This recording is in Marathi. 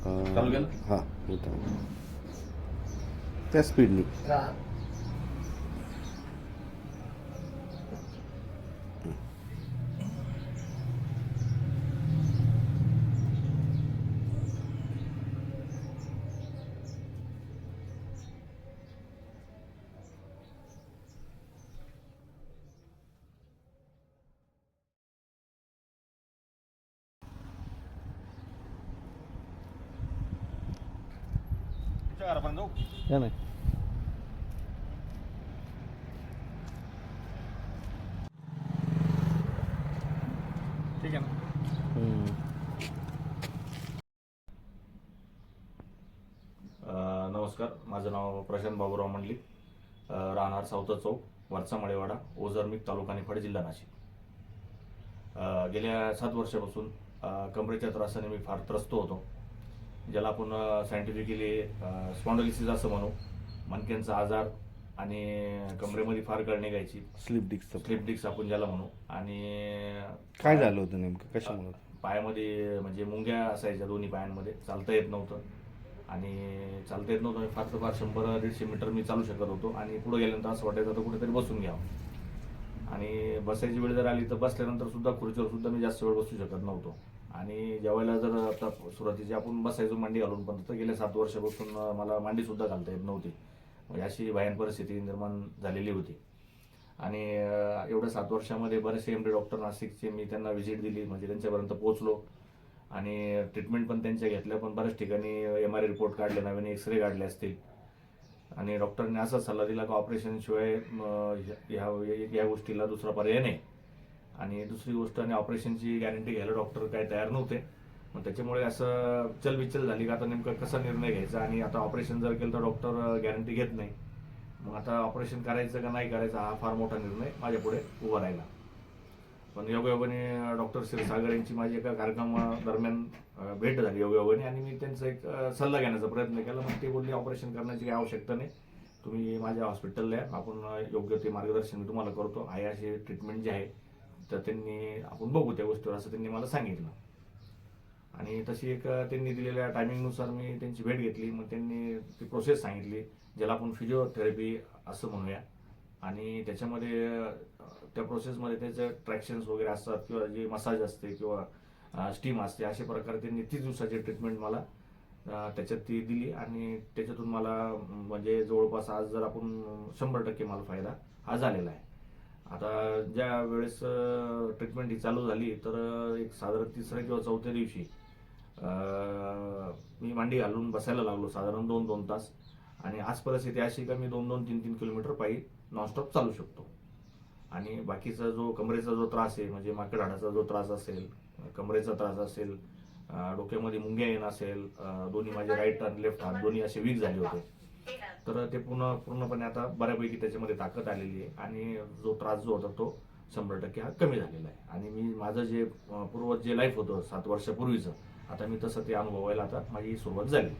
चालू केलं? हां होता त्या स्पीडनी. तुमच्या घरापर्यंत जाऊ? काय नाही ठीक आहे ना. नमस्कार, माझं नाव प्रशांत बाबूराव मंडलिक, राहणार सावता चौक, वरचा मळेवाडा, ओझर मिग, तालुका निफाड, जिल्हा नाशिक. गेल्या 7 वर्षापासून कमरेच्या त्रासाने मी फार त्रस्त होतो, ज्याला आपण सायंटिफिकली स्पॉन्डलिसिस असं म्हणू. मणक्यांचा आजार आणि कमरेमध्ये फार कळ निघायची, स्लिप डिस्क आपण ज्याला म्हणू. आणि काय झालं होतं नेमकं, कशामुळे? पायामध्ये म्हणजे मुंग्या असायच्या दोन्ही पायांमध्ये, चालता येत नव्हतं. आणि चालता येत नव्हतं, फार तर फार 100-150 मीटर मी चालू शकत होतो. आणि पुढे गेल्यानंतर असं वाटायचं तर कुठेतरी बसून घ्यावं. आणि बसायची वेळ जर आली तर बसल्यानंतर सुद्धा खुर्चीवर सुद्धा मी जास्त वेळ बसू शकत नव्हतो. आणि ज्यावेळेला जर आता सुरुवातीची आपण बसायचो मांडी घालून, पण तर गेल्या 7 वर्षापासून मला मांडी सुद्धा घालता येत नव्हती. म्हणजे अशी भयान परिस्थिती निर्माण झालेली होती. आणि एवढ्या 7 वर्षामध्ये बरेचसे MD डॉक्टर नाशिकचे मी त्यांना व्हिजिट दिली, म्हणजे त्यांच्यापर्यंत पोहोचलो. आणि ट्रीटमेंट पण त्यांच्या घेतल्या, पण बऱ्याच ठिकाणी MRI रिपोर्ट काढले, नवीन एक्सरे काढले असतील. आणि डॉक्टरने असा सल्ला दिला की ऑपरेशनशिवाय ह्या गोष्टीला दुसरा पर्याय नाही. आणि दुसरी गोष्ट, आणि ऑपरेशनची गॅरंटी घ्यायला डॉक्टर काय तयार नव्हते. मग त्याच्यामुळे असं चलबिचल झाली की आता नेमकं कसा निर्णय घ्यायचा. आणि आता ऑपरेशन जर केलं तर डॉक्टर गॅरंटी घेत नाही. मग आता ऑपरेशन करायचं का नाही करायचं हा फार मोठा निर्णय माझ्यापुढे उभा राहिला. पण योगायोगाने डॉक्टर क्षीरसागर यांची माझी एका कार्यक्रमादरम्यान भेट झाली योगायोगाने, आणि मी त्यांचा एक सल्ला घेण्याचा प्रयत्न केला. मग ते बोलले ऑपरेशन करण्याची काही आवश्यकता नाही, तुम्ही माझ्या हॉस्पिटलला या, आपण योग्य ते मार्गदर्शन मी तुम्हाला करतो, आहे अशी ट्रीटमेंट जी आहे तर त्यांनी आपण बघू त्या गोष्टीवर, असं त्यांनी मला सांगितलं. आणि तशी एक त्यांनी दिलेल्या टायमिंगनुसार मी त्यांची भेट घेतली. मग त्यांनी ती प्रोसेस सांगितली, ज्याला आपण फिजिओथेरपी असं म्हणूया. आणि त्याच्यामध्ये त्या प्रोसेसमध्ये त्याचं ट्रॅक्शन्स वगैरे असतात, किंवा जे मसाज असते किंवा स्टीम असते, अशा प्रकारे त्यांनी 30 दिवसाची ट्रीटमेंट मला त्याच्यात ती दिली. आणि त्याच्यातून मला म्हणजे जवळपास आज जर आपण 100% मला फायदा हा झालेला आहे. आता ज्या वेळेस ट्रीटमेंट ही चालू झाली तर एक साधारण 3ऱ्या किंवा 4थ्या दिवशी मी मांडी घालून बसायला लागलो साधारण 2-2 तास. आणि आज परिस्थिती अशी का मी 2-2, 3-3 किलोमीटर पायी नॉनस्टॉप चालू शकतो. आणि बाकीचा जो कमरेचा जो त्रास आहे, म्हणजे माकड हाडाचा जो त्रास असेल, कमरेचा त्रास असेल, डोक्यामध्ये मुंग्या येणं असेल, दोन्ही माझे राईट आणि लेफ्ट हात दोन्ही असे वीक झाले होते, तर ते पूर्णपणे आता बऱ्यापैकी त्याच्यामध्ये ताकद आलेली आहे. आणि जो त्रास जो होता तो 100% हा कमी झालेला आहे. आणि मी माझं जे पूर्वज जे लाईफ होतं 7 वर्षापूर्वीचं, आता मी तसं ते अनुभवायला आता माझी सुरुवात झाली.